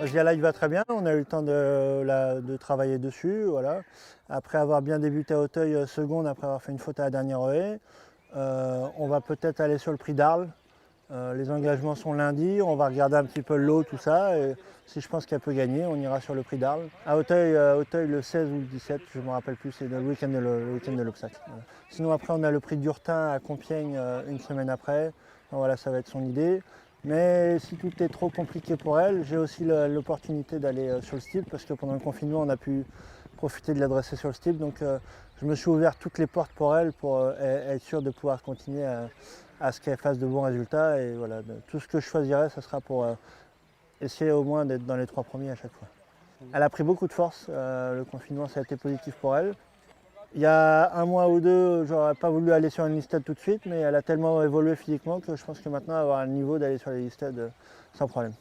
Ziala, il va très bien, on a eu le temps de travailler dessus. Voilà. Après avoir bien débuté à Auteuil seconde, après avoir fait une faute à la dernière haie, on va peut-être aller sur le prix d'Arles. Les engagements sont lundi, on va regarder un petit peu l'eau, tout ça. Et si je pense qu'elle peut gagner, on ira sur le prix d'Arles. À Auteuil, le 16 ou le 17, je ne me rappelle plus, c'est le week-end de l'Obstacle. Voilà. Sinon après on a le prix d'Urtain à Compiègne une semaine après. Donc, voilà, ça va être son idée. Mais si tout est trop compliqué pour elle, j'ai aussi l'opportunité d'aller sur le steep parce que pendant le confinement on a pu profiter de la dresser sur le steep. Donc je me suis ouvert toutes les portes pour elle pour être sûr de pouvoir continuer à ce qu'elle fasse de bons résultats. Et voilà, tout ce que je choisirai, ce sera pour essayer au moins d'être dans les 3 premiers à chaque fois. Elle a pris beaucoup de force, le confinement ça a été positif pour elle. Il y a un mois ou deux, j'aurais pas voulu aller sur une listade tout de suite, mais elle a tellement évolué physiquement que je pense que maintenant elle va avoir le niveau d'aller sur les listades sans problème.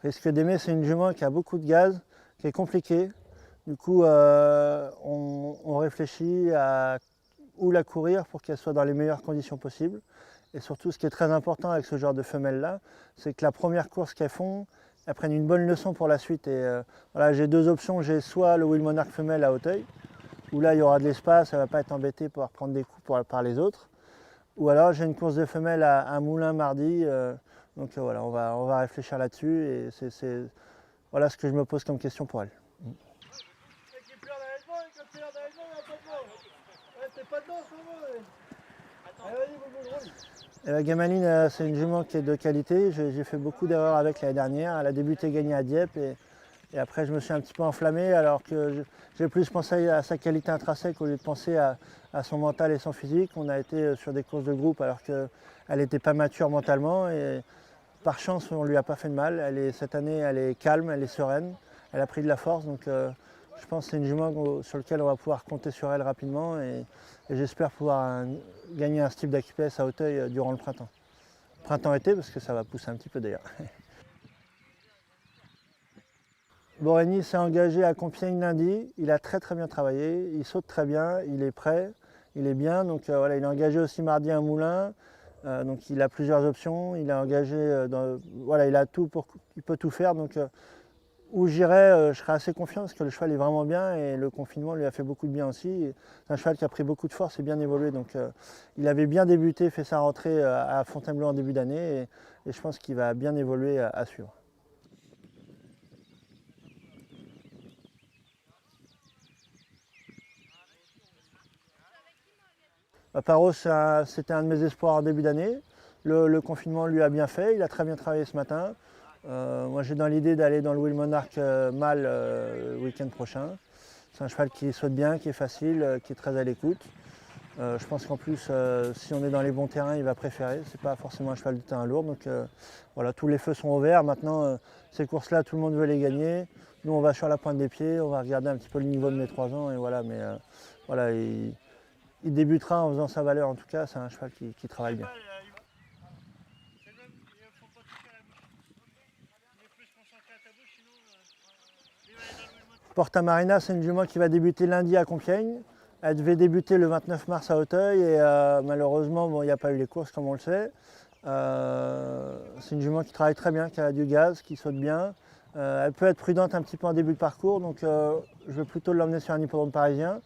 Risque d'aimer, c'est une jument qui a beaucoup de gaz, qui est compliquée. Du coup, on réfléchit à où la courir pour qu'elle soit dans les meilleures conditions possibles. Et surtout, ce qui est très important avec ce genre de femelles-là, c'est que la première course qu'elles font, elles prennent une bonne leçon pour la suite. Et voilà, j'ai deux options. J'ai soit le Will Monarch femelle à Auteuil, où là, il y aura de l'espace, elle ne va pas être embêtée pour prendre des coups par les autres. Ou alors, j'ai une course de femelle à Moulins mardi. Voilà, on va réfléchir là-dessus. Et c'est voilà ce que je me pose comme question pour elle. Et la Gamaline, c'est une jument qui est de qualité. J'ai fait beaucoup d'erreurs avec l'année dernière. Elle a débuté gagné à Dieppe et après je me suis un petit peu enflammé alors que j'ai plus pensé à sa qualité intrinsèque au lieu de penser à son mental et son physique. On a été sur des courses de groupe alors qu'elle n'était pas mature mentalement et par chance on ne lui a pas fait de mal. Cette année elle est calme, elle est sereine, elle a pris de la force. Donc je pense que c'est une jument sur laquelle on va pouvoir compter sur elle rapidement et j'espère pouvoir gagner un style d'AQPS à Auteuil durant le printemps. Printemps-été parce que ça va pousser un petit peu d'ailleurs. Boreni s'est engagé à Compiègne lundi, il a très bien travaillé, il saute très bien, il est prêt, il est bien. Donc voilà, il est engagé aussi mardi à Moulins, donc il a plusieurs options, il est engagé, voilà, il peut tout faire. Donc où j'irai, je serai assez confiant parce que le cheval est vraiment bien et le confinement lui a fait beaucoup de bien aussi. C'est un cheval qui a pris beaucoup de force et bien évolué. Donc il avait bien débuté, fait sa rentrée à Fontainebleau en début d'année et je pense qu'il va bien évoluer à suivre. Paro, c'était un de mes espoirs en début d'année. Le confinement lui a bien fait, il a très bien travaillé ce matin. Moi j'ai dans l'idée d'aller dans le Will Monarch mâle le week-end prochain. C'est un cheval qui saute bien, qui est facile, qui est très à l'écoute. Je pense qu'en plus, si on est dans les bons terrains, il va préférer. C'est pas forcément un cheval de terrain lourd. Donc voilà, tous les feux sont ouverts. Maintenant, ces courses-là, tout le monde veut les gagner. Nous, on va sur la pointe des pieds, on va regarder un petit peu le niveau de mes 3 ans. Et voilà, mais voilà, il débutera en faisant sa valeur. En tout cas, c'est un cheval qui travaille bien. Porta Marina, c'est une jument qui va débuter lundi à Compiègne. Elle devait débuter le 29 mars à Auteuil et malheureusement, bon, il n'y a pas eu les courses comme on le sait. C'est une jument qui travaille très bien, qui a du gaz, qui saute bien. Elle peut être prudente un petit peu en début de parcours, donc je vais plutôt l'emmener sur un hippodrome parisien.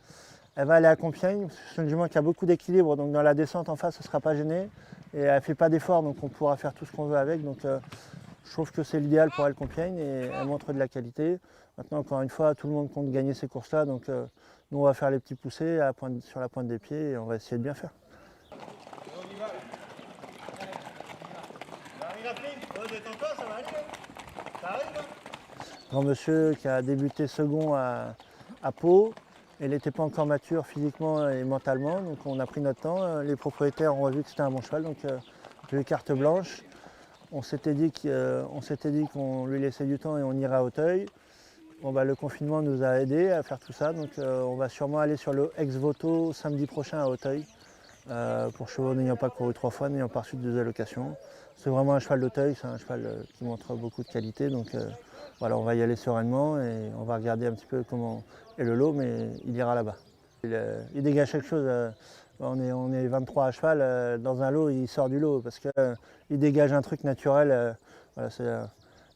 Elle va aller à Compiègne, c'est une jument qui a beaucoup d'équilibre, donc dans la descente en face, elle ne sera pas gênée. Et elle ne fait pas d'effort, donc on pourra faire tout ce qu'on veut avec. Donc je trouve que c'est l'idéal pour elle Compiègne et elle montre de la qualité. Maintenant, encore une fois, tout le monde compte gagner ces courses-là, donc nous on va faire les petits poussés sur la pointe des pieds et on va essayer de bien faire. Grand monsieur qui a débuté second à Pau, elle n'était pas encore mature physiquement et mentalement, donc on a pris notre temps. Les propriétaires ont vu que c'était un bon cheval, donc j'ai eu carte blanche. On s'était dit qu'on lui laissait du temps et on irait à Auteuil. Bon, le confinement nous a aidés à faire tout ça, donc on va sûrement aller sur le ex-voto samedi prochain à Auteuil, pour chevaux n'ayant pas couru 3 fois, n'ayant pas reçu de 2 allocations. C'est vraiment un cheval d'Auteuil, c'est un cheval qui montre beaucoup de qualité, donc voilà, on va y aller sereinement et on va regarder un petit peu comment est le lot, mais il ira là-bas. Il dégage quelque chose. On est 23 à cheval, dans un lot, il sort du lot parce qu'il dégage un truc naturel. Voilà,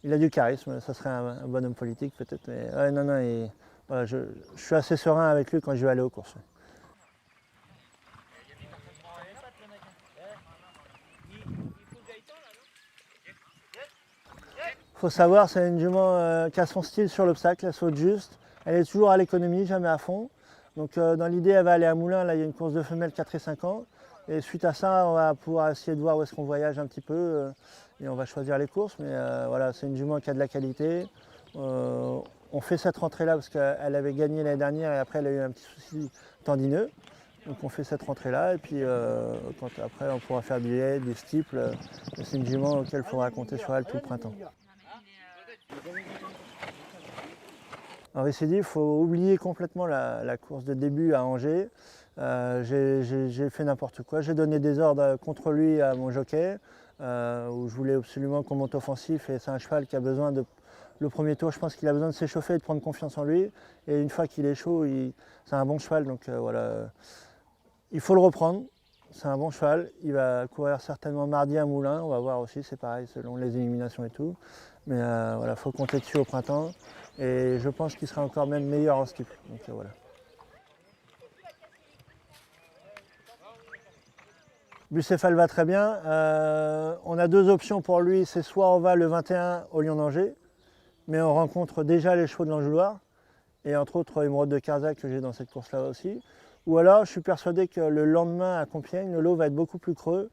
il a du charisme, ça serait un bon homme politique peut-être. Mais ouais, non, non, voilà, je suis assez serein avec lui quand je vais aller aux courses. Il faut savoir, c'est une jument qui a son style sur l'obstacle, elle saute juste. Elle est toujours à l'économie, jamais à fond. Donc dans l'idée, elle va aller à Moulins, là il y a une course de femelles 4 et 5 ans. Et suite à ça, on va pouvoir essayer de voir où est-ce qu'on voyage un petit peu et on va choisir les courses. Mais voilà, c'est une jument qui a de la qualité. On fait cette rentrée-là parce qu'elle avait gagné l'année dernière et après elle a eu un petit souci tendineux. Donc on fait cette rentrée-là et puis après on pourra faire du lait, du steeple. C'est une jument auquel il faudra compter sur elle tout le printemps. En récidive, il faut oublier complètement la course de début à Angers. J'ai fait n'importe quoi. J'ai donné des ordres contre lui à mon jockey, où je voulais absolument qu'on monte offensif. Et c'est un cheval qui a besoin de... Le premier tour, je pense qu'il a besoin de s'échauffer et de prendre confiance en lui. Et une fois qu'il est chaud, c'est un bon cheval. Donc voilà, il faut le reprendre. C'est un bon cheval. Il va courir certainement mardi à Moulins. On va voir aussi, c'est pareil selon les éliminations et tout. Mais voilà, il faut compter dessus au printemps. Et je pense qu'il sera encore même meilleur en steeple. Donc voilà. Bucéphale va très bien. On a deux options pour lui. C'est soit on va le 21 au Lion d'Angers, mais on rencontre déjà les chevaux de l'Anjouloir, et entre autres Émeraude de Carzac que j'ai dans cette course-là aussi. Ou alors je suis persuadé que le lendemain à Compiègne, le lot va être beaucoup plus creux.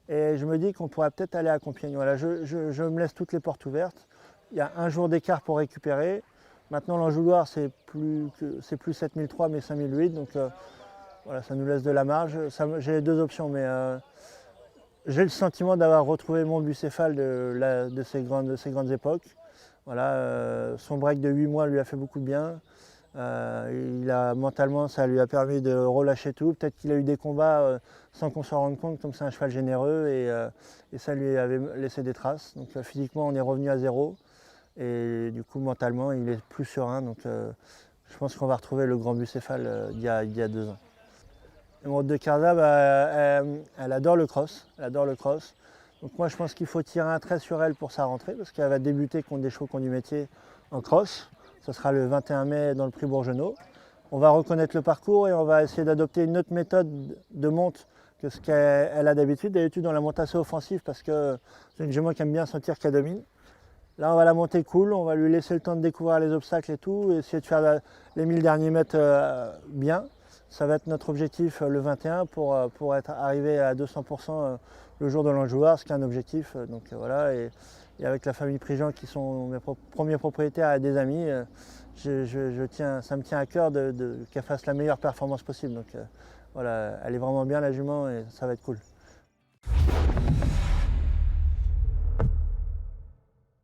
Et je me dis qu'on pourrait peut-être aller à Compiègne. Voilà, je me laisse toutes les portes ouvertes. Il y a un jour d'écart pour récupérer. Maintenant, l'Anjouloir, c'est plus 7003 mais 5008. Donc voilà, ça nous laisse de la marge. J'ai les deux options, mais j'ai le sentiment d'avoir retrouvé mon bucéphale de ces grandes époques. Voilà, son break de 8 mois lui a fait beaucoup de bien. Mentalement, ça lui a permis de relâcher tout. Peut-être qu'il a eu des combats sans qu'on s'en rende compte, comme c'est un cheval généreux, et ça lui avait laissé des traces. Donc physiquement, on est revenu à zéro. Et du coup, mentalement, il est plus serein. Donc je pense qu'on va retrouver le grand bucéphale d'il y a 2 ans. Émeraude de Carzac, elle adore le cross. Elle adore le cross. Donc moi, je pense qu'il faut tirer un trait sur elle pour sa rentrée, parce qu'elle va débuter contre des chevaux qui ont du métier en cross. Ce sera le 21 mai dans le prix Bourgenot. On va reconnaître le parcours et on va essayer d'adopter une autre méthode de monte que ce qu'elle a d'habitude. D'habitude, on la monte assez offensive parce que c'est une jument qui aime bien sentir qu'elle domine. Là, on va la monter cool, on va lui laisser le temps de découvrir les obstacles et tout, et essayer de faire les 1000 derniers mètres bien. Ça va être notre objectif le 21 pour arriver à 200% le jour de l'Anjouloir, ce qui est un objectif. Donc voilà, et avec la famille Prigent qui sont mes premiers propriétaires et des amis, ça me tient à cœur qu'elle fasse la meilleure performance possible. Donc voilà, elle est vraiment bien la jument et ça va être cool.